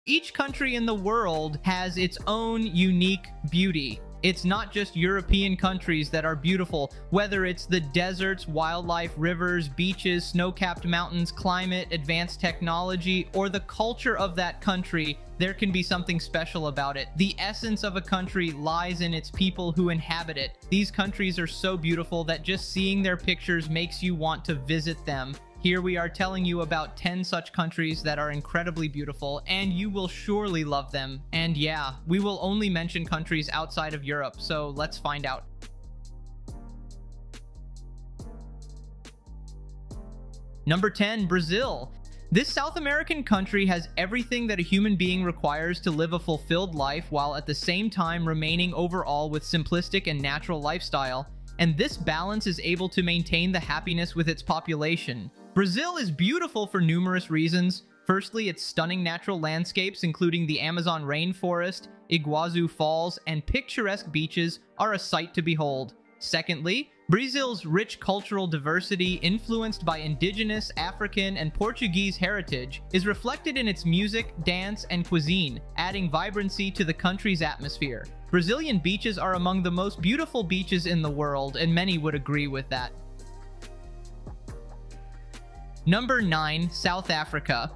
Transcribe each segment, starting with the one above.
Each country in the world has its own unique beauty. It's not just European countries that are beautiful, whether it's the deserts, wildlife, rivers, beaches, snow-capped mountains, climate, advanced technology, or the culture of that country, there can be something special about it. The essence of a country lies in its people who inhabit it. These countries are so beautiful that just seeing their pictures makes you want to visit them. Here we are telling you about 10 such countries that are incredibly beautiful, and you will surely love them. And yeah, we will only mention countries outside of Europe, so let's find out. Number 10, Brazil. This South American country has everything that a human being requires to live a fulfilled life while at the same time remaining overall with simplistic and natural lifestyle. And this balance is able to maintain the happiness with its population. Brazil is beautiful for numerous reasons. Firstly, its stunning natural landscapes, including the Amazon rainforest, Iguazu Falls, and picturesque beaches, are a sight to behold. Secondly, Brazil's rich cultural diversity, influenced by indigenous, African, and Portuguese heritage, is reflected in its music, dance, and cuisine, adding vibrancy to the country's atmosphere. Brazilian beaches are among the most beautiful beaches in the world, and many would agree with that. Number 9, South Africa.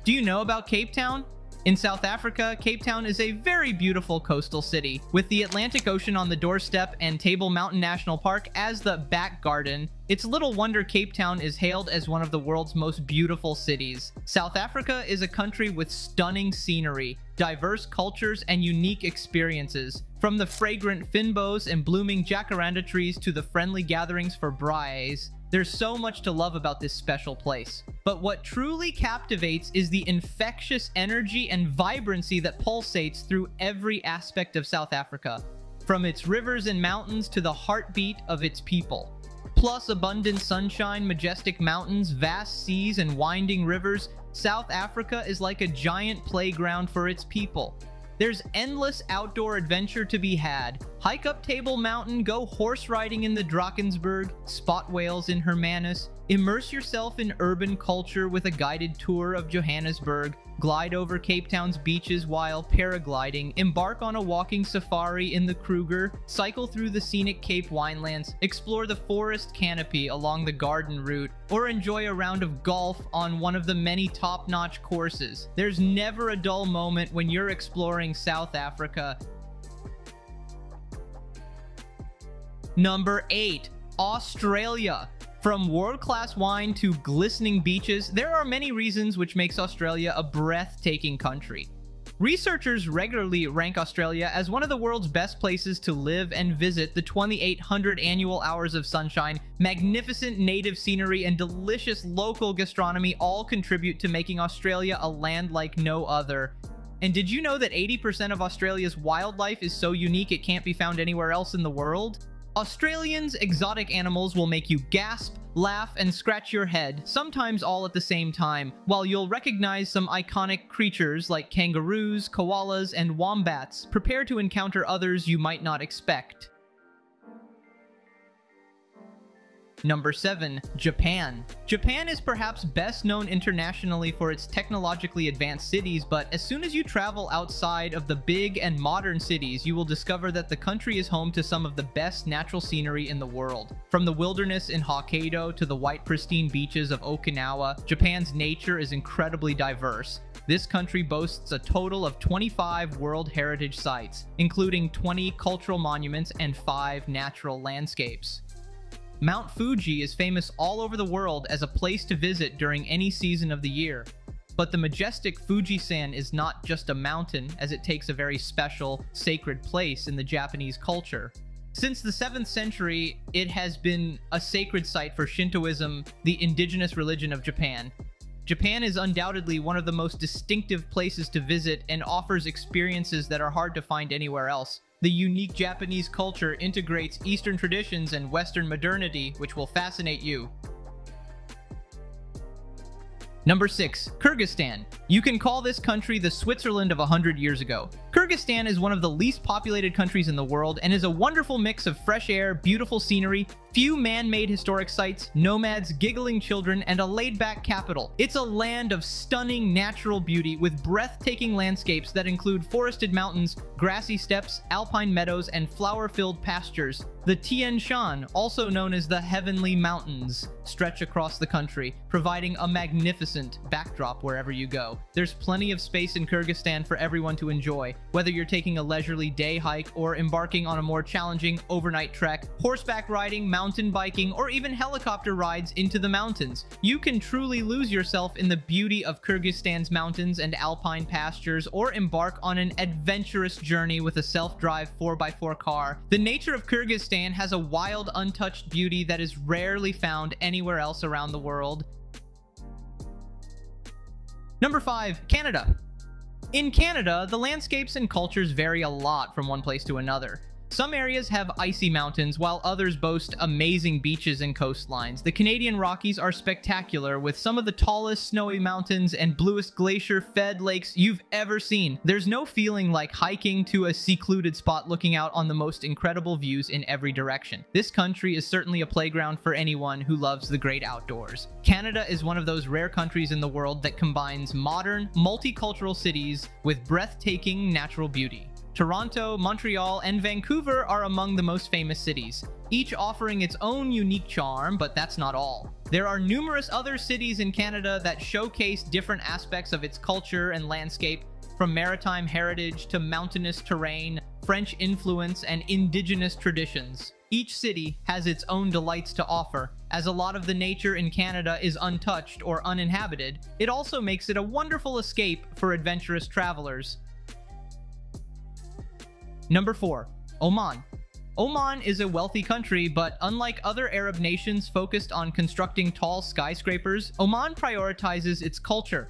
Do you know about Cape Town? In South Africa, Cape Town is a very beautiful coastal city, with the Atlantic Ocean on the doorstep and Table Mountain National Park as the back garden. It's little wonder Cape Town is hailed as one of the world's most beautiful cities. South Africa is a country with stunning scenery, diverse cultures, and unique experiences. From the fragrant fynbos and blooming jacaranda trees to the friendly gatherings for braais, there's so much to love about this special place. But what truly captivates is the infectious energy and vibrancy that pulsates through every aspect of South Africa, from its rivers and mountains to the heartbeat of its people. Plus abundant sunshine, majestic mountains, vast seas, and winding rivers, South Africa is like a giant playground for its people. There's endless outdoor adventure to be had. Hike up Table Mountain, go horse riding in the Drakensberg, spot whales in Hermanus, immerse yourself in urban culture with a guided tour of Johannesburg, glide over Cape Town's beaches while paragliding, embark on a walking safari in the Kruger, cycle through the scenic Cape Winelands, explore the forest canopy along the garden route, or enjoy a round of golf on one of the many top-notch courses. There's never a dull moment when you're exploring South Africa. Number 8, Australia. From world-class wine to glistening beaches, there are many reasons which makes Australia a breathtaking country. Researchers regularly rank Australia as one of the world's best places to live and visit. The 2,800 annual hours of sunshine, magnificent native scenery, and delicious local gastronomy all contribute to making Australia a land like no other. And did you know that 80% of Australia's wildlife is so unique it can't be found anywhere else in the world? Australians' exotic animals will make you gasp, laugh, and scratch your head, sometimes all at the same time, while you'll recognize some iconic creatures like kangaroos, koalas, and wombats. Prepare to encounter others you might not expect. Number 7, Japan. Japan is perhaps best known internationally for its technologically advanced cities, but as soon as you travel outside of the big and modern cities, you will discover that the country is home to some of the best natural scenery in the world. From the wilderness in Hokkaido to the white pristine beaches of Okinawa, Japan's nature is incredibly diverse. This country boasts a total of 25 World Heritage Sites, including 20 cultural monuments and 5 natural landscapes. Mount Fuji is famous all over the world as a place to visit during any season of the year. But the majestic Fujisan is not just a mountain, as it takes a very special, sacred place in the Japanese culture. Since the 7th century, it has been a sacred site for Shintoism, the indigenous religion of Japan. Japan is undoubtedly one of the most distinctive places to visit and offers experiences that are hard to find anywhere else. The unique Japanese culture integrates Eastern traditions and Western modernity, which will fascinate you. Number 6, Kyrgyzstan. You can call this country the Switzerland of 100 years ago. Kyrgyzstan is one of the least populated countries in the world and is a wonderful mix of fresh air, beautiful scenery, Few man-made historic sites, nomads, giggling children, and a laid-back capital. It's a land of stunning natural beauty with breathtaking landscapes that include forested mountains, grassy steppes, alpine meadows, and flower-filled pastures. The Tian Shan, also known as the Heavenly Mountains, stretch across the country, providing a magnificent backdrop wherever you go. There's plenty of space in Kyrgyzstan for everyone to enjoy, whether you're taking a leisurely day hike or embarking on a more challenging overnight trek, horseback riding, mountain biking, or even helicopter rides into the mountains. You can truly lose yourself in the beauty of Kyrgyzstan's mountains and alpine pastures, or embark on an adventurous journey with a self-drive 4x4 car. The nature of Kyrgyzstan has a wild, untouched beauty that is rarely found anywhere else around the world. Number 5. Canada. In Canada, the landscapes and cultures vary a lot from one place to another. Some areas have icy mountains, while others boast amazing beaches and coastlines. The Canadian Rockies are spectacular, with some of the tallest snowy mountains and bluest glacier-fed lakes you've ever seen. There's no feeling like hiking to a secluded spot looking out on the most incredible views in every direction. This country is certainly a playground for anyone who loves the great outdoors. Canada is one of those rare countries in the world that combines modern, multicultural cities with breathtaking natural beauty. Toronto, Montreal, and Vancouver are among the most famous cities, each offering its own unique charm, but that's not all. There are numerous other cities in Canada that showcase different aspects of its culture and landscape, from maritime heritage to mountainous terrain, French influence, and indigenous traditions. Each city has its own delights to offer. As a lot of the nature in Canada is untouched or uninhabited, it also makes it a wonderful escape for adventurous travelers. Number 4. Oman. Oman is a wealthy country, but unlike other Arab nations focused on constructing tall skyscrapers, Oman prioritizes its culture.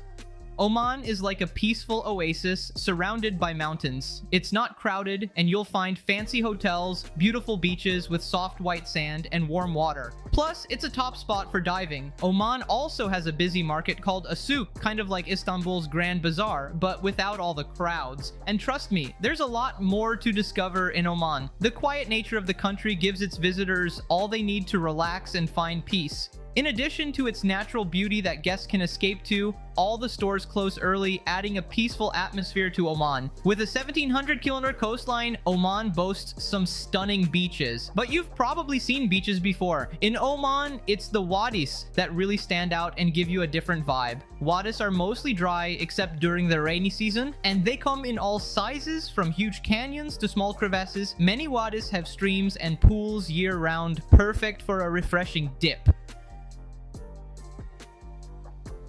Oman is like a peaceful oasis surrounded by mountains. It's not crowded, and you'll find fancy hotels, beautiful beaches with soft white sand, and warm water. Plus, it's a top spot for diving. Oman also has a busy market called a souk, kind of like Istanbul's Grand Bazaar, but without all the crowds. And trust me, there's a lot more to discover in Oman. The quiet nature of the country gives its visitors all they need to relax and find peace. In addition to its natural beauty that guests can escape to, all the stores close early, adding a peaceful atmosphere to Oman. With a 1,700-kilometer coastline, Oman boasts some stunning beaches. But you've probably seen beaches before. In Oman, it's the wadis that really stand out and give you a different vibe. Wadis are mostly dry except during the rainy season, and they come in all sizes, from huge canyons to small crevasses. Many wadis have streams and pools year-round, perfect for a refreshing dip.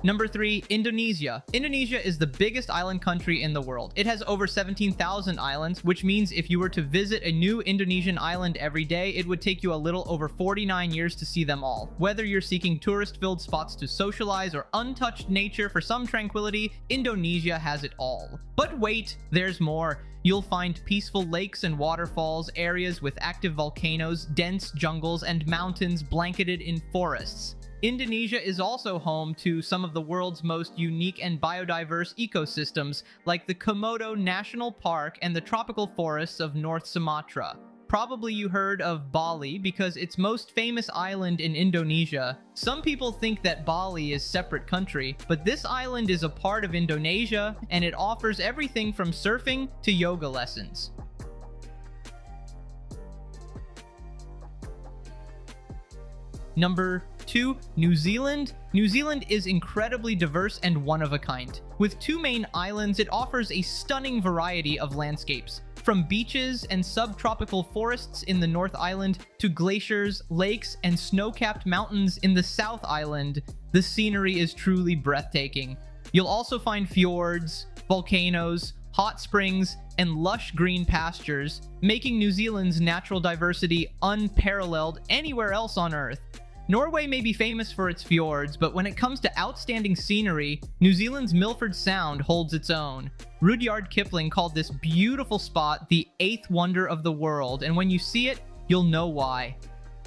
Number 3. Indonesia. Indonesia is the biggest island country in the world. It has over 17,000 islands, which means if you were to visit a new Indonesian island every day, it would take you a little over 49 years to see them all. Whether you're seeking tourist-filled spots to socialize or untouched nature for some tranquility, Indonesia has it all. But wait, there's more. You'll find peaceful lakes and waterfalls, areas with active volcanoes, dense jungles, and mountains blanketed in forests. Indonesia is also home to some of the world's most unique and biodiverse ecosystems, like the Komodo National Park and the tropical forests of North Sumatra. Probably you heard of Bali because it's most famous island in Indonesia. Some people think that Bali is a separate country, but this island is a part of Indonesia, and it offers everything from surfing to yoga lessons. Number 2. New Zealand. New Zealand is incredibly diverse and one of a kind. With 2 main islands, it offers a stunning variety of landscapes. From beaches and subtropical forests in the North Island to glaciers, lakes, and snow-capped mountains in the South Island, the scenery is truly breathtaking. You'll also find fjords, volcanoes, hot springs, and lush green pastures, making New Zealand's natural diversity unparalleled anywhere else on Earth. Norway may be famous for its fjords, but when it comes to outstanding scenery, New Zealand's Milford Sound holds its own. Rudyard Kipling called this beautiful spot the 8th wonder of the world, and when you see it, you'll know why.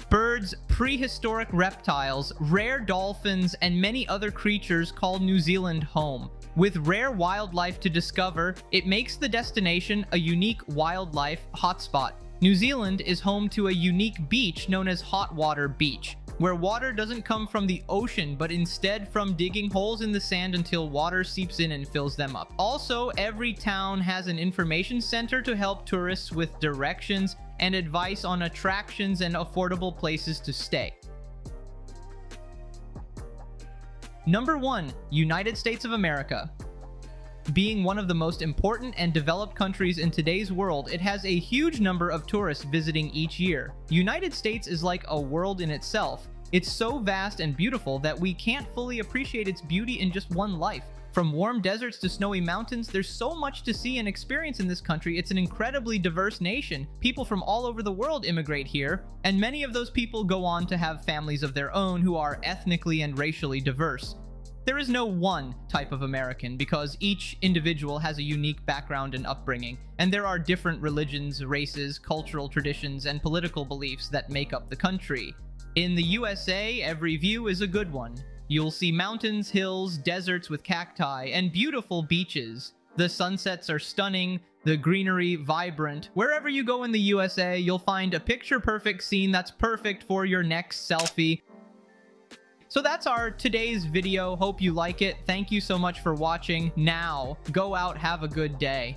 Birds, prehistoric reptiles, rare dolphins, and many other creatures call New Zealand home. With rare wildlife to discover, it makes the destination a unique wildlife hotspot. New Zealand is home to a unique beach known as Hot Water Beach, where water doesn't come from the ocean, but instead from digging holes in the sand until water seeps in and fills them up. Also, every town has an information center to help tourists with directions and advice on attractions and affordable places to stay. Number 1. United States of America. Being one of the most important and developed countries in today's world, it has a huge number of tourists visiting each year. United States is like a world in itself. It's so vast and beautiful that we can't fully appreciate its beauty in just one life. From warm deserts to snowy mountains, there's so much to see and experience in this country. It's an incredibly diverse nation. People from all over the world immigrate here, and many of those people go on to have families of their own who are ethnically and racially diverse. There is no one type of American because each individual has a unique background and upbringing, and there are different religions, races, cultural traditions, and political beliefs that make up the country. In the USA, every view is a good one. You'll see mountains, hills, deserts with cacti, and beautiful beaches. The sunsets are stunning, the greenery vibrant. Wherever you go in the USA, you'll find a picture-perfect scene that's perfect for your next selfie. So that's our today's video. Hope you like it. Thank you so much for watching. Now, go out, have a good day.